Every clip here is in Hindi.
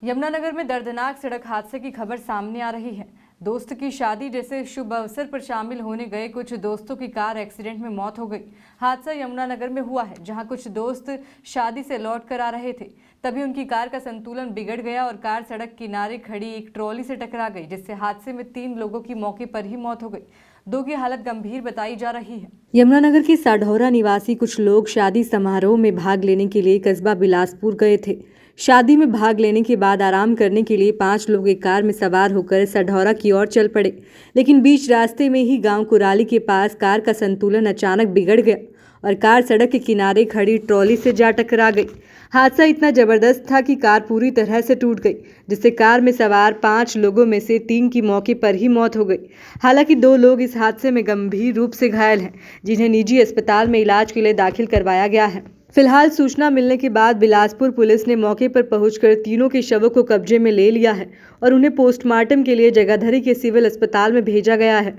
यमुनानगर में दर्दनाक सड़क हादसे की खबर सामने आ रही है। दोस्त की शादी जैसे शुभ अवसर पर शामिल होने गए कुछ दोस्तों की कार एक्सीडेंट में मौत हो गई। हादसा यमुनानगर में हुआ है, जहां कुछ दोस्त शादी से लौट कर आ रहे थे। तभी उनकी कार का संतुलन बिगड़ गया और कार सड़क किनारे खड़ी एक ट्रॉली से टकरा गई, जिससे हादसे में 3 लोगों की मौके पर ही मौत हो गई। 2 की हालत गंभीर बताई जा रही है। यमुनानगर के साढौरा निवासी कुछ लोग शादी समारोह में भाग लेने के लिए कस्बा बिलासपुर गए थे। शादी में भाग लेने के बाद आराम करने के लिए 5 लोग एक कार में सवार होकर साढौरा की ओर चल पड़े, लेकिन बीच रास्ते में ही गांव कुराली के पास कार का संतुलन अचानक बिगड़ गया और कार सड़क के किनारे खड़ी ट्रॉली से जा टकरा गई। हादसा इतना जबरदस्त था कि कार पूरी तरह से टूट गई, जिससे कार में सवार 5 लोगों में से 3 की मौके पर ही मौत हो गई। हालांकि 2 लोग इस हादसे में गंभीर रूप से घायल हैं, जिन्हें निजी अस्पताल में इलाज के लिए दाखिल करवाया गया है। फिलहाल सूचना मिलने के बाद बिलासपुर पुलिस ने मौके पर पहुंचकर तीनों के शवों को कब्जे में ले लिया है और उन्हें पोस्टमार्टम के लिए जगाधरी के सिविल अस्पताल में भेजा गया है।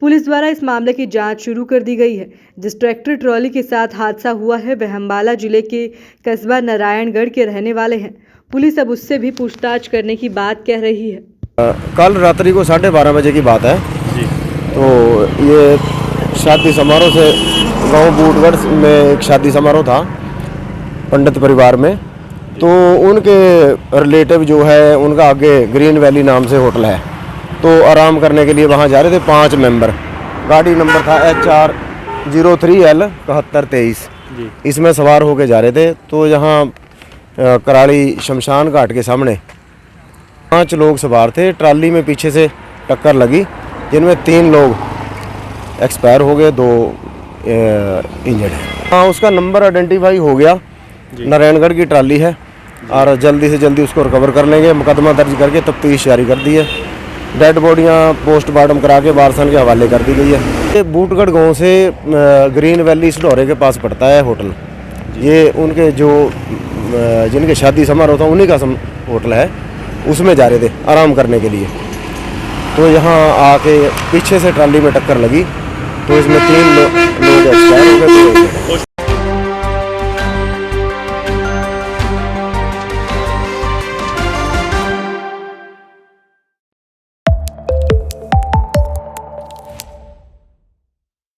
पुलिस द्वारा इस मामले की जांच शुरू कर दी गई है। जिस ट्रैक्टर ट्रॉली के साथ हादसा हुआ है वह अम्बाला जिले के कस्बा नारायणगढ़ के रहने वाले हैं। पुलिस अब उससे भी पूछताछ करने की बात कह रही है। कल रात्रि को 12:30 बजे की बात है जी। तो ये शादी समारोह से गांव बूटगढ़ में एक शादी समारोह था पंडित परिवार में। तो उनके रिलेटिव जो है उनका आगे ग्रीन वैली नाम से होटल है, तो आराम करने के लिए वहाँ जा रहे थे 5 मेंबर। गाड़ी नंबर था HR 03L 7123, इसमें सवार होके जा रहे थे। तो यहाँ कराली शमशान घाट के सामने 5 लोग सवार थे। ट्राली में पीछे से टक्कर लगी, जिनमें 3 लोग एक्सपायर हो गए, 2 इंजर्ड है। हाँ, उसका नंबर आइडेंटिफाई हो गया, नारायणगढ़ की ट्राली है और जल्दी से जल्दी उसको रिकवर कर लेंगे। मुकदमा दर्ज करके तफ्तीश जारी कर दी है। डेड बॉडियाँ पोस्टमार्टम करा के वारसन के हवाले कर दी गई है। ये बूटगढ़ गांव से ग्रीन वैली साढौरे के पास पड़ता है होटल। ये उनके जो जिनके शादी समारोह था उन्हीं का होटल है, उसमें जा रहे थे आराम करने के लिए। तो यहाँ आके पीछे से ट्राली में टक्कर लगी, तो इसमें 3 लोग एक्सपायर हो गए।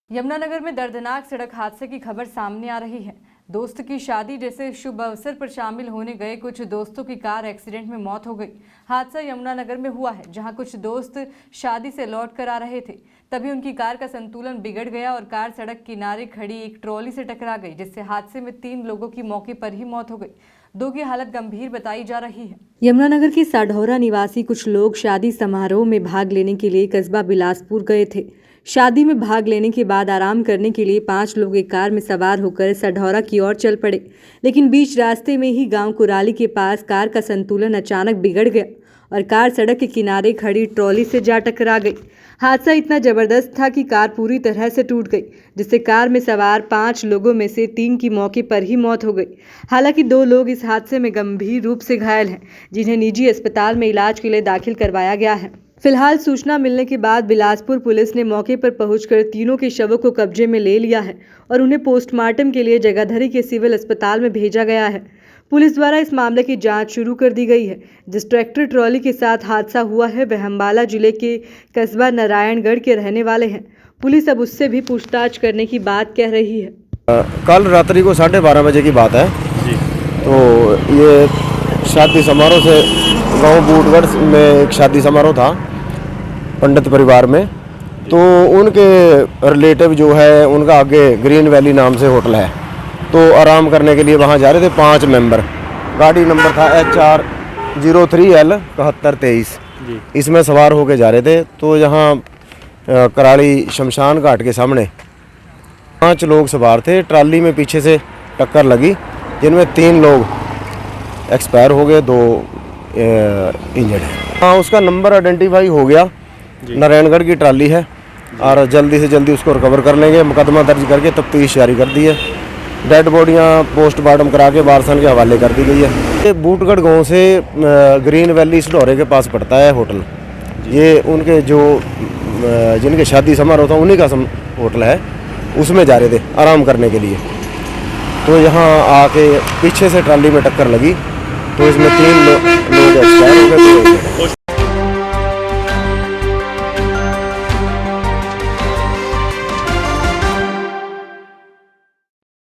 यमुनानगर में दर्दनाक सड़क हादसे की खबर सामने आ रही है। दोस्त की शादी जैसे शुभ अवसर पर शामिल होने गए कुछ दोस्तों की कार एक्सीडेंट में मौत हो गई। हादसा यमुनानगर में हुआ है, जहां कुछ दोस्त शादी से लौट कर आ रहे थे। तभी उनकी कार का संतुलन बिगड़ गया और कार सड़क किनारे खड़ी एक ट्रॉली से टकरा गई, जिससे हादसे में 3 लोगों की मौके पर ही मौत हो गई। 2 की हालत गंभीर बताई जा रही है। यमुनानगर के साढौरा निवासी कुछ लोग शादी समारोह में भाग लेने के लिए कस्बा बिलासपुर गए थे। शादी में भाग लेने के बाद आराम करने के लिए 5 लोग एक कार में सवार होकर साढौरा की ओर चल पड़े, लेकिन बीच रास्ते में ही गांव कुराली के पास कार का संतुलन अचानक बिगड़ गया और कार सड़क के किनारे खड़ी ट्रॉली से जा टकरा गई। हादसा इतना जबरदस्त था कि कार पूरी तरह से टूट गई, जिससे कार में सवार 5 लोगों में से 3 की मौके पर ही मौत हो गई। हालांकि 2 लोग इस हादसे में गंभीर रूप से घायल हैं, जिन्हें निजी अस्पताल में इलाज के लिए दाखिल करवाया गया है। फिलहाल सूचना मिलने के बाद बिलासपुर पुलिस ने मौके पर पहुंचकर तीनों के शवों को कब्जे में ले लिया है और उन्हें पोस्टमार्टम के लिए जगाधरी के सिविल अस्पताल में भेजा गया है। पुलिस द्वारा इस मामले की जांच शुरू कर दी गई है। जिस ट्रैक्टर ट्रॉली के साथ हादसा हुआ है वह अम्बाला जिले के कस्बा नारायणगढ़ के रहने वाले हैं। पुलिस अब उससे भी पूछताछ करने की बात कह रही है। कल रात्रि को 12:30 बजे की बात है जी। तो ये शादी समारोह से गांव बूटगढ़ में एक शादी समारोह था पंडित परिवार में। तो उनके रिलेटिव जो है उनका आगे ग्रीन वैली नाम से होटल है, तो आराम करने के लिए वहाँ जा रहे थे 5 मेंबर। गाड़ी नंबर था HR 03L 7123, इसमें सवार होके जा रहे थे। तो यहाँ कराली शमशान घाट के सामने 5 लोग सवार थे। ट्राली में पीछे से टक्कर लगी, जिनमें 3 लोग एक्सपायर हो गए, 2 इंजर्ड है। हाँ, उसका नंबर आइडेंटिफाई हो गया, नारायणगढ़ की ट्राली है और जल्दी से जल्दी उसको रिकवर कर लेंगे। मुकदमा दर्ज करके तफ्तीश जारी कर दी है। डेड बॉडियाँ पोस्टमार्टम करा के वारसन के हवाले कर दी गई है। ये बूटगढ़ गांव से ग्रीन वैली साढौरे के पास पड़ता है होटल। ये उनके जो जिनके शादी समारोह था उन्हीं का होटल है, उसमें जा रहे थे आराम करने के लिए। तो यहाँ आके पीछे से ट्राली में टक्कर लगी, तो इसमें 3 लोग एक्सपायर हो गए थे।